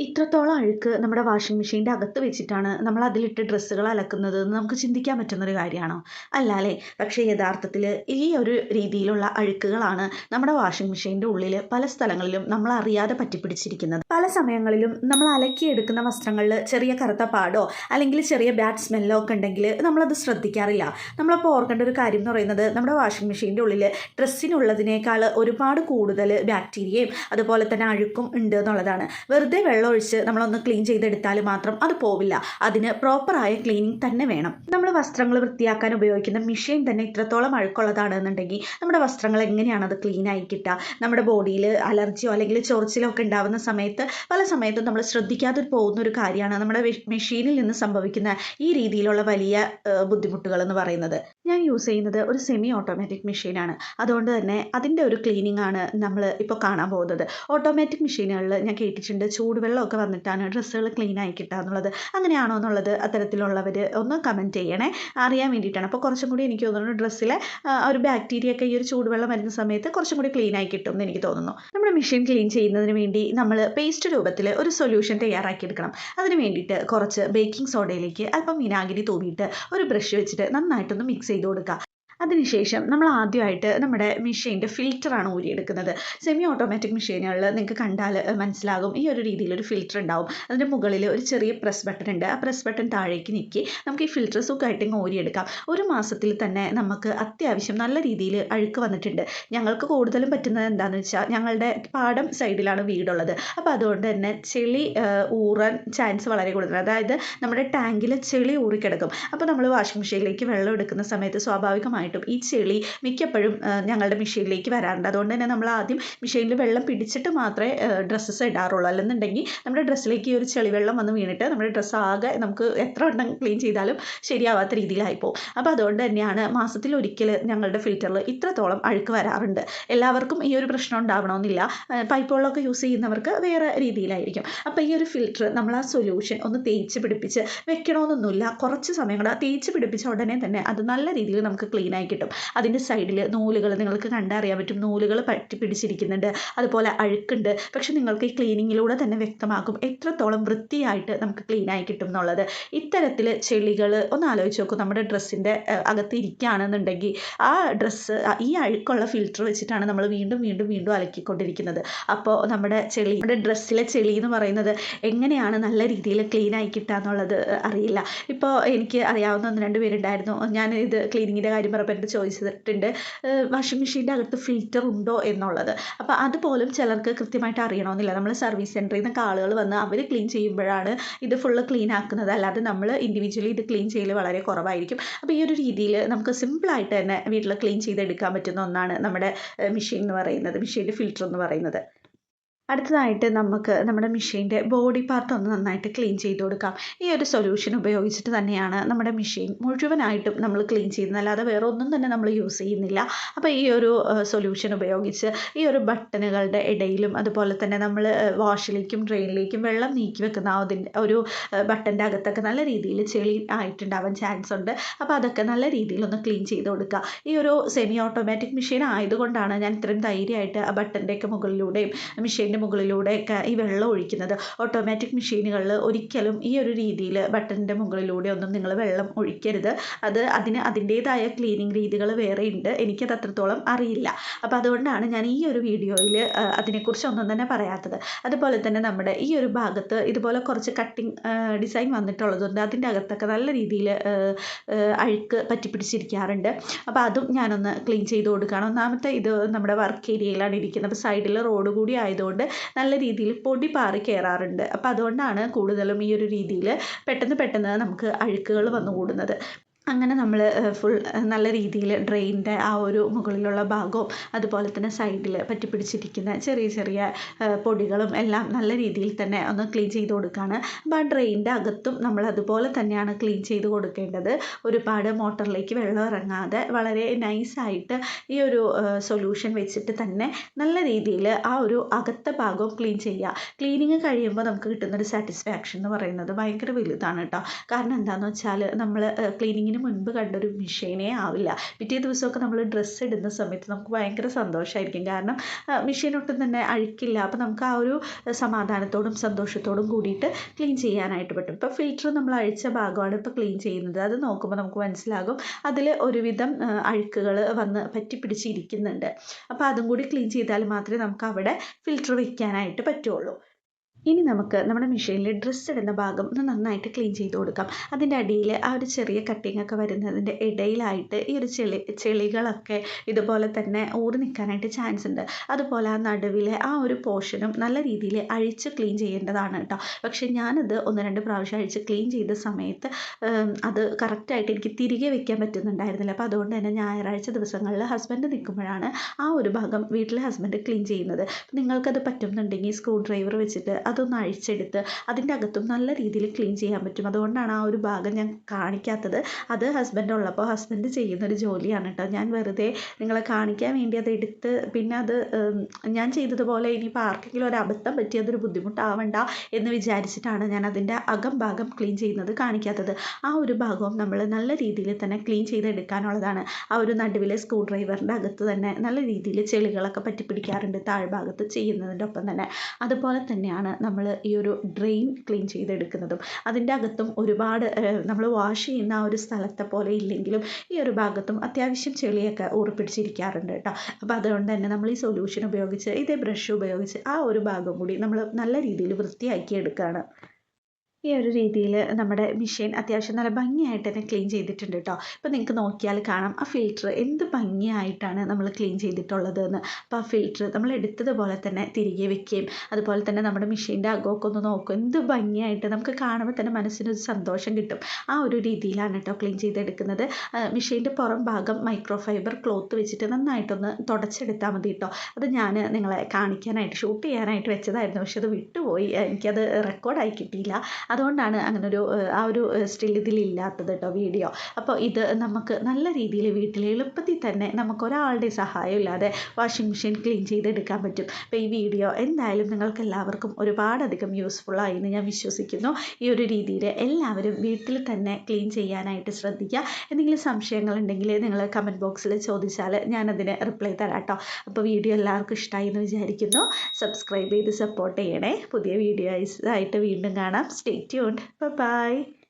ഇത്രത്തോളം അഴുക്ക് നമ്മുടെ വാഷിംഗ് മെഷീൻ്റെ അകത്ത് വെച്ചിട്ടാണ് നമ്മൾ അതിലിട്ട് ഡ്രസ്സുകൾ അലക്കുന്നത് എന്ന് നമുക്ക് ചിന്തിക്കാൻ പറ്റുന്നൊരു കാര്യമാണോ? അല്ല അല്ലേ? പക്ഷേ യഥാർത്ഥത്തിൽ ഈ ഒരു രീതിയിലുള്ള അഴുക്കുകളാണ് നമ്മുടെ വാഷിംഗ് മെഷീൻ്റെ ഉള്ളിൽ പല സ്ഥലങ്ങളിലും നമ്മൾ അറിയാതെ പറ്റിപ്പിടിച്ചിരിക്കുന്നത്. പല സമയങ്ങളിലും നമ്മൾ അലക്കിയെടുക്കുന്ന വസ്ത്രങ്ങളിൽ ചെറിയ കറുത്ത പാടോ അല്ലെങ്കിൽ ചെറിയ ബാഡ് സ്മെല്ലോ ഒക്കെ ഉണ്ടെങ്കിൽ നമ്മളത് ശ്രദ്ധിക്കാറില്ല. നമ്മളപ്പോൾ ഓർക്കേണ്ട ഒരു കാര്യം എന്ന് പറയുന്നത് നമ്മുടെ വാഷിംഗ് മെഷീൻ്റെ ഉള്ളിൽ ഡ്രസ്സിനുള്ളതിനേക്കാൾ ഒരുപാട് കൂടുതൽ ബാക്ടീരിയയും അതുപോലെ തന്നെ അഴുക്കും ഉണ്ട് എന്നുള്ളതാണ്. വെറുതെ വെള്ളമൊഴിച്ച് നമ്മളൊന്ന് ക്ലീൻ ചെയ്തെടുത്താൽ മാത്രം അത് പോവില്ല. അതിന് പ്രോപ്പറായ ക്ലീനിങ് തന്നെ വേണം. നമ്മൾ വസ്ത്രങ്ങൾ വൃത്തിയാക്കാൻ ഉപയോഗിക്കുന്ന മെഷീൻ തന്നെ ഇത്രത്തോളം അഴുക്കുള്ളതാണെന്നുണ്ടെങ്കിൽ നമ്മുടെ വസ്ത്രങ്ങൾ എങ്ങനെയാണ് അത് ക്ലീൻ ആയി കിട്ടുക? നമ്മുടെ ബോഡിയിൽ അലർജിയോ അല്ലെങ്കിൽ ചൊറിച്ചിലോ ഒക്കെ ഉണ്ടാകുന്ന സമയത്ത് പല സമയത്തും നമ്മൾ ശ്രദ്ധിക്കാതെ പോകുന്ന ഒരു കാര്യമാണ് നമ്മുടെ മെഷീനിൽ നിന്ന് സംഭവിക്കുന്ന ഈ രീതിയിലുള്ള വലിയ ബുദ്ധിമുട്ടുകൾ എന്ന് പറയുന്നത്. ഞാൻ യൂസ് ചെയ്യുന്നത് ഒരു സെമി ഓട്ടോമാറ്റിക് മെഷീനാണ്. അതുകൊണ്ട് തന്നെ അതിൻ്റെ ഒരു ക്ലീനിങ് ആണ് നമ്മൾ ഇപ്പോൾ കാണാൻ പോകുന്നത്. ഓട്ടോമാറ്റിക് മെഷീനുകളിൽ ഞാൻ കേട്ടിട്ടുണ്ട് ചൂടുവെള്ളമൊക്കെ വന്നിട്ടാണ് ഡ്രസ്സുകൾ ക്ലീൻ ആയി കിട്ടുക എന്നുള്ളത്. അങ്ങനെയാണോ എന്നുള്ളത് അത്തരത്തിലുള്ളവർ ഒന്ന് കമൻറ്റ് ചെയ്യണേ, അറിയാൻ വേണ്ടിയിട്ടാണ്. അപ്പോൾ കുറച്ചും കൂടി എനിക്ക് തോന്നുന്നു ഡ്രസ്സിലെ ഒരു ബാക്ടീരിയ ഒക്കെ ഈ ഒരു ചൂടുവെള്ളം വരുന്ന സമയത്ത് കുറച്ചും കൂടി ക്ലീൻ ആയി കിട്ടും എന്ന് എനിക്ക് തോന്നുന്നു. നമ്മുടെ മെഷീൻ ക്ലീൻ ചെയ്യുന്നതിന് വേണ്ടി നമ്മൾ പേസ്റ്റ് രൂപത്തിൽ ഒരു സൊല്യൂഷൻ തയ്യാറാക്കിയെടുക്കണം. അതിന് വേണ്ടിയിട്ട് കുറച്ച് ബേക്കിംഗ് സോഡയിലേക്ക് അല്പം വിനാഗിരി തൂവിയിട്ട് ഒരു ബ്രഷ് വെച്ചിട്ട് നന്നായിട്ടൊന്ന് മിക്സ് ചെയ്ത് കൊടുക്കുക. അതിനുശേഷം നമ്മൾ ആദ്യമായിട്ട് നമ്മുടെ മെഷീൻ്റെ ഫിൽറ്ററാണ് ഊരിയെടുക്കുന്നത്. സെമി ഓട്ടോമാറ്റിക് മെഷീനുകളിൽ നിങ്ങൾക്ക് കണ്ടാൽ മനസ്സിലാകും, ഈ ഒരു രീതിയിലൊരു ഫിൽറ്റർ ഉണ്ടാവും. അതിൻ്റെ മുകളിൽ ഒരു ചെറിയ പ്രസ് ബട്ടൺ ഉണ്ട്. ആ പ്രസ് ബട്ടൺ താഴേക്ക് നീക്കി നമുക്ക് ഈ ഫിൽറ്റർ സുഖമായിട്ട് ഇങ്ങ് ഊരിയെടുക്കാം. ഒരു മാസത്തിൽ തന്നെ നമുക്ക് അത്യാവശ്യം നല്ല രീതിയിൽ അഴുക്ക് വന്നിട്ടുണ്ട്. ഞങ്ങൾക്ക് കൂടുതലും പറ്റുന്നത് എന്താണെന്ന് വെച്ചാൽ ഞങ്ങളുടെ പാടം സൈഡിലാണ് വീടുള്ളത്. അപ്പോൾ അതുകൊണ്ട് തന്നെ ചെളി ഊറാൻ ചാൻസ് വളരെ കൂടുതലാണ്. അതായത് നമ്മുടെ ടാങ്കിൽ ചെളി ഊറിക്കിടക്കും. അപ്പോൾ നമ്മൾ വാഷിംഗ് മെഷീനിലേക്ക് വെള്ളം എടുക്കുന്ന സമയത്ത് സ്വാഭാവികമായിട്ടും ഈ ചെളി മിക്കപ്പോഴും ഞങ്ങളുടെ മെഷീനിലേക്ക് വരാറുണ്ട്. അതുകൊണ്ട് തന്നെ നമ്മൾ ആദ്യം മെഷീനിൽ വെള്ളം പിടിച്ചിട്ട് മാത്രമേ ഡ്രസ്സസ് ഇടാറുള്ളൂ. അല്ലെന്നുണ്ടെങ്കിൽ നമ്മുടെ ഡ്രസ്സിലേക്ക് ഈ ഒരു ചെളി വെള്ളം വന്ന് വീണിട്ട് നമ്മുടെ ഡ്രസ്സ് ആകെ നമുക്ക് എത്ര വട്ടം ക്ലീൻ ചെയ്താലും ശരിയാവാത്ത രീതിയിലായി പോകും. അപ്പോൾ അതുകൊണ്ട് തന്നെയാണ് മാസത്തിൽ ഒരിക്കൽ ഞങ്ങളുടെ ഫിൽറ്ററിൽ ഇത്രത്തോളം അഴുക്ക് വരാറുണ്ട്. എല്ലാവർക്കും ഈ ഒരു പ്രശ്നം ഉണ്ടാവണമെന്നില്ല. പൈപ്പ് വെള്ളമൊക്കെ യൂസ് ചെയ്യുന്നവർക്ക് വേറെ രീതിയിലായിരിക്കും. അപ്പോൾ ഈ ഒരു ഫിൽറ്റർ നമ്മൾ ആ സൊല്യൂഷൻ ഒന്ന് തേച്ച് പിടിപ്പിച്ച് വെക്കണമെന്നൊന്നുമില്ല. കുറച്ച് സമയം കൂടെ തേച്ച് പിടിപ്പിച്ച ഉടനെ തന്നെ അത് നല്ല രീതിയിൽ നമുക്ക് ക്ലീൻ ആയി കിട്ടും. അതിൻ്റെ സൈഡിൽ നൂലുകൾ നിങ്ങൾക്ക് കണ്ടറിയാൻ പറ്റും. നൂലുകൾ പറ്റി പിടിച്ചിരിക്കുന്നുണ്ട്, അതുപോലെ അഴുക്കുണ്ട്. പക്ഷെ നിങ്ങൾക്ക് ഈ ക്ലീനിങ്ങിലൂടെ തന്നെ വ്യക്തമാകും എത്രത്തോളം വൃത്തിയായിട്ട് നമുക്ക് ക്ലീൻ ആയി കിട്ടും എന്നുള്ളത്. ഇത്തരത്തിൽ ചെളികൾ ഒന്ന് ആലോചിച്ച് നോക്കും. നമ്മുടെ ഡ്രസ്സിൻ്റെ അകത്ത് ഇരിക്കുകയാണെന്നുണ്ടെങ്കിൽ ആ ഡ്രസ്സ് ഈ അഴുക്കുള്ള ഫിൽറ്റർ വെച്ചിട്ടാണ് നമ്മൾ വീണ്ടും വീണ്ടും വീണ്ടും അലക്കിക്കൊണ്ടിരിക്കുന്നത്. അപ്പോൾ നമ്മുടെ ഡ്രസ്സിലെ ചെളി എന്ന് പറയുന്നത് എങ്ങനെയാണ് നല്ല രീതിയിൽ ക്ലീൻ ആയി കിട്ടുക എന്നുള്ളത് അറിയില്ല. ഇപ്പോൾ എനിക്ക് അറിയാവുന്ന 1-2 പേരുണ്ടായിരുന്നു. ഞാൻ ഇത് ക്ലീനിങ്ങിൻ്റെ കാര്യം പറഞ്ഞപ്പോൾ എൻ്റെ ചോദിച്ചിട്ടുണ്ട് വാഷിംഗ് മെഷീൻ്റെ അകത്ത് ഫിൽറ്റർ ഉണ്ടോ എന്നുള്ളത്. അപ്പോൾ അതുപോലും ചിലർക്ക് കൃത്യമായിട്ട് അറിയണമെന്നില്ല. നമ്മൾ സർവീസ് സെൻറ്ററിൽ നിന്നൊക്കെ ആളുകൾ വന്ന് അവർ ക്ലീൻ ചെയ്യുമ്പോഴാണ് ഇത് ഫുള്ള് ക്ലീൻ ആക്കുന്നത്. അല്ലാതെ നമ്മൾ ഇൻഡിവിജ്വലി ഇത് ക്ലീൻ ചെയ്യൽ വളരെ കുറവായിരിക്കും. അപ്പോൾ ഈ ഒരു രീതിയിൽ നമുക്ക് സിമ്പിളായിട്ട് തന്നെ വീട്ടിൽ ക്ലീൻ ചെയ്തെടുക്കാൻ പറ്റുന്ന ഒന്നാണ് നമ്മുടെ മെഷീൻ എന്ന് പറയുന്നത്, മെഷീൻ്റെ ഫിൽറ്റർ എന്ന് പറയുന്നത്. അടുത്തതായിട്ട് നമുക്ക് നമ്മുടെ മെഷീൻ്റെ ബോഡി പാർട്ട് ഒന്ന് നന്നായിട്ട് ക്ലീൻ ചെയ്ത് കൊടുക്കാം. ഈ ഒരു സൊല്യൂഷൻ ഉപയോഗിച്ചിട്ട് തന്നെയാണ് നമ്മുടെ മെഷീൻ മുഴുവനായിട്ടും നമ്മൾ ക്ലീൻ ചെയ്യുന്നത്, അല്ലാതെ വേറെ ഒന്നും തന്നെ നമ്മൾ യൂസ് ചെയ്യുന്നില്ല. അപ്പോൾ ഈ ഒരു സൊല്യൂഷൻ ഉപയോഗിച്ച് ഈ ഒരു ബട്ടണുകളുടെ ഇടയിലും അതുപോലെ തന്നെ നമ്മൾ വാഷിലേക്കും ഡ്രെയിനിലേക്കും വെള്ളം നീക്കി വെക്കുന്ന അതിൻ്റെ ഒരു ബട്ടൻ്റെ അകത്തൊക്കെ നല്ല രീതിയിൽ ചെളി ആയിട്ടുണ്ടാവാൻ ചാൻസ് ഉണ്ട്. അപ്പോൾ അതൊക്കെ നല്ല രീതിയിലൊന്ന് ക്ലീൻ ചെയ്ത് കൊടുക്കുക. ഈ ഒരു സെമി ഓട്ടോമാറ്റിക് മെഷീൻ ആയതുകൊണ്ടാണ് ഞാൻ ഇത്രയും ധൈര്യമായിട്ട് ആ ബട്ടൻ്റെയൊക്കെ മുകളിലൂടെയും മെഷീൻ്റെ മുകളിലൂടെയൊക്കെ ഈ വെള്ളം ഒഴിക്കുന്നത്. ഓട്ടോമാറ്റിക് മെഷീനുകളിൽ ഒരിക്കലും ഈ ഒരു രീതിയിൽ ബട്ടണിൻ്റെ മുകളിലൂടെ ഒന്നും നിങ്ങൾ വെള്ളം ഒഴിക്കരുത്. അതിന് അതിൻ്റേതായ ക്ലീനിങ് രീതികൾ വേറെ ഉണ്ട്. എനിക്കത് അത്രത്തോളം അറിയില്ല. അപ്പോൾ അതുകൊണ്ടാണ് ഞാൻ ഈ ഒരു വീഡിയോയിൽ അതിനെക്കുറിച്ച് ഒന്നും തന്നെ പറയാത്തത്. അതുപോലെ തന്നെ നമ്മുടെ ഈ ഒരു ഭാഗത്ത് ഇതുപോലെ കുറച്ച് കട്ടിങ് ഡിസൈൻ വന്നിട്ടുള്ളതുകൊണ്ട് അതിൻ്റെ അകത്തൊക്കെ നല്ല രീതിയിൽ അഴുക്ക് പറ്റിപ്പിടിച്ചിരിക്കാറുണ്ട്. അപ്പോൾ അതും ഞാനൊന്ന് ക്ലീൻ ചെയ്ത് കൊടുക്കുകയാണ്. ഒന്നാമത്തെ ഇത് നമ്മുടെ വർക്ക് ഏരിയയിലാണ് ഇരിക്കുന്നത്. അപ്പോൾ സൈഡിൽ റോഡ് കൂടി ആയതുകൊണ്ട് നല്ല രീതിയിൽ പൊടി പാറി കയറാറുണ്ട്. അപ്പോൾ അതുകൊണ്ടാണ് കൂടുതലും ഈ ഒരു രീതിയിൽ പെട്ടെന്ന് നമുക്ക് അഴുക്കുകൾ വന്നു കൂടുന്നത്. അങ്ങനെ നമ്മൾ ഫുൾ നല്ല രീതിയിൽ ഡ്രെയിനിൻ്റെ ആ ഒരു മുകളിലുള്ള ഭാഗവും അതുപോലെ തന്നെ സൈഡിൽ പറ്റിപ്പിടിച്ചിരിക്കുന്ന ചെറിയ ചെറിയ പൊടികളും എല്ലാം നല്ല രീതിയിൽ തന്നെ ഒന്ന് ക്ലീൻ ചെയ്ത് കൊടുക്കുകയാണ്. അപ്പോൾ ആ ഡ്രെയിനിൻ്റെ അകത്തും നമ്മൾ അതുപോലെ തന്നെയാണ് ക്ലീൻ ചെയ്ത് കൊടുക്കേണ്ടത്. ഒരുപാട് മോട്ടറിലേക്ക് വെള്ളം ഇറങ്ങാതെ വളരെ നൈസായിട്ട് ഈ ഒരു സൊല്യൂഷൻ വെച്ചിട്ട് തന്നെ നല്ല രീതിയിൽ ആ ഒരു അകത്തെ ഭാഗവും ക്ലീൻ ചെയ്യുക. ക്ലീനിങ് കഴിയുമ്പോൾ നമുക്ക് കിട്ടുന്നൊരു സാറ്റിസ്ഫാക്ഷൻ എന്ന് പറയുന്നത് ഭയങ്കര വലുതാണ് കേട്ടോ. കാരണം എന്താണെന്ന് വെച്ചാൽ നമ്മൾ ക്ലീനിങ്ങിന് ഇതിന് മുൻപ് കണ്ടൊരു മെഷീനേ ആവില്ല. പിറ്റേ ദിവസമൊക്കെ നമ്മൾ ഡ്രസ്സ് ഇടുന്ന സമയത്ത് നമുക്ക് ഭയങ്കര സന്തോഷമായിരിക്കും. കാരണം മെഷീൻ ഒട്ടും തന്നെ അഴുക്കില്ല. അപ്പോൾ നമുക്ക് ആ ഒരു സമാധാനത്തോടും സന്തോഷത്തോടും കൂടിയിട്ട് ക്ലീൻ ചെയ്യാനായിട്ട് പറ്റും. ഇപ്പോൾ ഫിൽറ്റർ നമ്മൾ അഴിച്ച ഭാഗമാണ് ഇപ്പോൾ ക്ലീൻ ചെയ്യുന്നത്. അത് നോക്കുമ്പോൾ നമുക്ക് മനസ്സിലാകും അതിൽ ഒരുവിധം അഴുക്കുകൾ വന്ന് പറ്റിപ്പിടിച്ചിരിക്കുന്നുണ്ട്. അപ്പോൾ അതും കൂടി ക്ലീൻ ചെയ്താൽ മാത്രമേ നമുക്ക് അവിടെ ഫിൽറ്റർ വയ്ക്കാനായിട്ട് പറ്റുള്ളൂ. ഇനി നമുക്ക് നമ്മുടെ മെഷീനിൽ ഡ്രസ്സ് ഇടുന്ന ഭാഗം ഒന്ന് നന്നായിട്ട് ക്ലീൻ ചെയ്ത് കൊടുക്കാം. അതിൻ്റെ അടിയിൽ ആ ഒരു ചെറിയ കട്ടിങ് ഒക്കെ വരുന്നതിൻ്റെ ഇടയിലായിട്ട് ഈ ഒരു ചെളികളൊക്കെ ഇതുപോലെ തന്നെ ഊറി നിൽക്കാനായിട്ട് ചാൻസ് ഉണ്ട്. അതുപോലെ ആ നടുവിലെ ആ ഒരു പോർഷനും നല്ല രീതിയിൽ അഴിച്ച് ക്ലീൻ ചെയ്യേണ്ടതാണ് കേട്ടോ. പക്ഷേ ഞാനത് 1-2 പ്രാവശ്യം അഴിച്ച് ക്ലീൻ ചെയ്ത സമയത്ത് അത് കറക്റ്റായിട്ട് എനിക്ക് തിരികെ വെക്കാൻ പറ്റുന്നുണ്ടായിരുന്നില്ല. അപ്പോൾ അതുകൊണ്ട് തന്നെ ഞായറാഴ്ച ദിവസങ്ങളിൽ ഹസ്ബൻഡ് നിൽക്കുമ്പോഴാണ് ആ ഒരു ഭാഗം വീട്ടിലെ ഹസ്ബൻഡ് ക്ലീൻ ചെയ്യുന്നത്. നിങ്ങൾക്കത് പറ്റുന്നുണ്ടെങ്കിൽ സ്ക്രൂ ഡ്രൈവർ വെച്ചിട്ട് അതൊന്ന് അഴിച്ചെടുത്ത് അതിൻ്റെ അകത്തും നല്ല രീതിയിൽ ക്ലീൻ ചെയ്യാൻ പറ്റും. അതുകൊണ്ടാണ് ആ ഒരു ഭാഗം ഞാൻ കാണിക്കാത്തത്. അത് ഹസ്ബൻഡ് ഉള്ളപ്പോൾ ഹസ്ബൻഡ് ചെയ്യുന്നൊരു ജോലിയാണ് കേട്ടോ. ഞാൻ വെറുതെ നിങ്ങളെ കാണിക്കാൻ വേണ്ടി അത് എടുത്ത് പിന്നെ അത് ഞാൻ ചെയ്തതുപോലെ ഇനിയിപ്പോൾ ആർക്കെങ്കിലും ഒരു അബദ്ധം പറ്റി അതൊരു ബുദ്ധിമുട്ടാവണ്ട എന്ന് വിചാരിച്ചിട്ടാണ് ഞാൻ അതിൻ്റെ അകം ഭാഗം ക്ലീൻ ചെയ്യുന്നത് കാണിക്കാത്തത്. ആ ഒരു ഭാഗവും നമ്മൾ നല്ല രീതിയിൽ തന്നെ ക്ലീൻ ചെയ്തെടുക്കാനുള്ളതാണ്. ആ ഒരു നടുവിലെ സ്ക്രൂ ഡ്രൈവറിൻ്റെ അകത്ത് തന്നെ നല്ല രീതിയിൽ ചെളികളൊക്കെ പറ്റിപ്പിടിക്കാറുണ്ട് താഴ്ഭാഗത്ത് ചെയ്യുന്നതിൻ്റെ ഒപ്പം തന്നെ. അതുപോലെ തന്നെയാണ് നമ്മൾ ഈ ഒരു ഡ്രെയിൻ ക്ലീൻ ചെയ്തെടുക്കുന്നതും. അതിൻ്റെ അകത്തും ഒരുപാട് നമ്മൾ വാഷ് ചെയ്യുന്ന ആ ഒരു സ്ഥലത്തെ പോലെ ഇല്ലെങ്കിലും ഈ ഒരു ഭാഗത്തും അത്യാവശ്യം ചെളിയൊക്കെ ഊറിപ്പിടിച്ചിരിക്കാറുണ്ട് കേട്ടോ. അപ്പോൾ അതുകൊണ്ട് തന്നെ നമ്മൾ ഈ സൊല്യൂഷൻ ഉപയോഗിച്ച് ഇതേ ബ്രഷ് ഉപയോഗിച്ച് ആ ഒരു ഭാഗം കൂടി നമ്മൾ നല്ല രീതിയിൽ വൃത്തിയാക്കി എടുക്കുകയാണ്. ഈ ഒരു രീതിയിൽ നമ്മുടെ മെഷീൻ അത്യാവശ്യം നല്ല ഭംഗിയായിട്ട് തന്നെ ക്ലീൻ ചെയ്തിട്ടുണ്ട് കേട്ടോ. ഇപ്പോൾ നിങ്ങൾക്ക് നോക്കിയാൽ കാണാം ആ ഫിൽറ്റർ എന്ത് ഭംഗിയായിട്ടാണ് നമ്മൾ ക്ലീൻ ചെയ്തിട്ടുള്ളത് എന്ന്. അപ്പോൾ ആ ഫിൽറ്റർ നമ്മൾ എടുത്തതുപോലെ തന്നെ തിരികെ വെക്കുകയും അതുപോലെ തന്നെ നമ്മുടെ മെഷീൻ്റെ അകമൊക്കെ ഒന്ന് നോക്കും എന്ത് ഭംഗിയായിട്ട് നമുക്ക് കാണുമ്പോൾ തന്നെ മനസ്സിനൊരു സന്തോഷം കിട്ടും. ആ ഒരു രീതിയിലാണ് കേട്ടോ ക്ലീൻ ചെയ്തെടുക്കുന്നത്. മെഷീൻ്റെ പുറം ഭാഗം മൈക്രോ ഫൈബർ ക്ലോത്ത് വെച്ചിട്ട് നന്നായിട്ടൊന്ന് തുടച്ചെടുത്താൽ മതി കേട്ടോ. അത് ഞാൻ നിങ്ങളെ കാണിക്കാനായിട്ട് ഷൂട്ട് ചെയ്യാനായിട്ട് വെച്ചതായിരുന്നു. പക്ഷെ അത് വിട്ടുപോയി, എനിക്കത് റെക്കോർഡായി കിട്ടിയില്ല. അതുകൊണ്ടാണ് അങ്ങനൊരു ആ ഒരു സ്റ്റിൽ ഇതിലില്ലാത്തത് കേട്ടോ വീഡിയോ. അപ്പോൾ ഇത് നമുക്ക് നല്ല രീതിയിൽ വീട്ടിൽ എളുപ്പത്തിൽ തന്നെ നമുക്ക് ഒരാളുടെ സഹായം ഇല്ലാതെ വാഷിംഗ് മെഷീൻ ക്ലീൻ ചെയ്തെടുക്കാൻ പറ്റും. അപ്പോൾ ഈ വീഡിയോ എന്തായാലും നിങ്ങൾക്ക് എല്ലാവർക്കും ഒരുപാടധികം യൂസ്ഫുള്ളായി എന്ന് ഞാൻ വിശ്വസിക്കുന്നു. ഈ ഒരു രീതിയിൽ എല്ലാവരും വീട്ടിൽ തന്നെ ക്ലീൻ ചെയ്യാനായിട്ട് ശ്രദ്ധിക്കുക. എന്തെങ്കിലും സംശയങ്ങളുണ്ടെങ്കിൽ നിങ്ങൾ കമൻറ്റ് ബോക്സിൽ ചോദിച്ചാൽ ഞാനതിന് റിപ്ലൈ തരാം കേട്ടോ. അപ്പോൾ വീഡിയോ എല്ലാവർക്കും ഇഷ്ടമായി എന്ന് വിചാരിക്കുന്നു. സബ്സ്ക്രൈബ് ചെയ്ത് സപ്പോർട്ട് ചെയ്യണേ. പുതിയ വീഡിയോസ് ആയിട്ട് വീണ്ടും കാണാം. Stay tuned. Bye bye.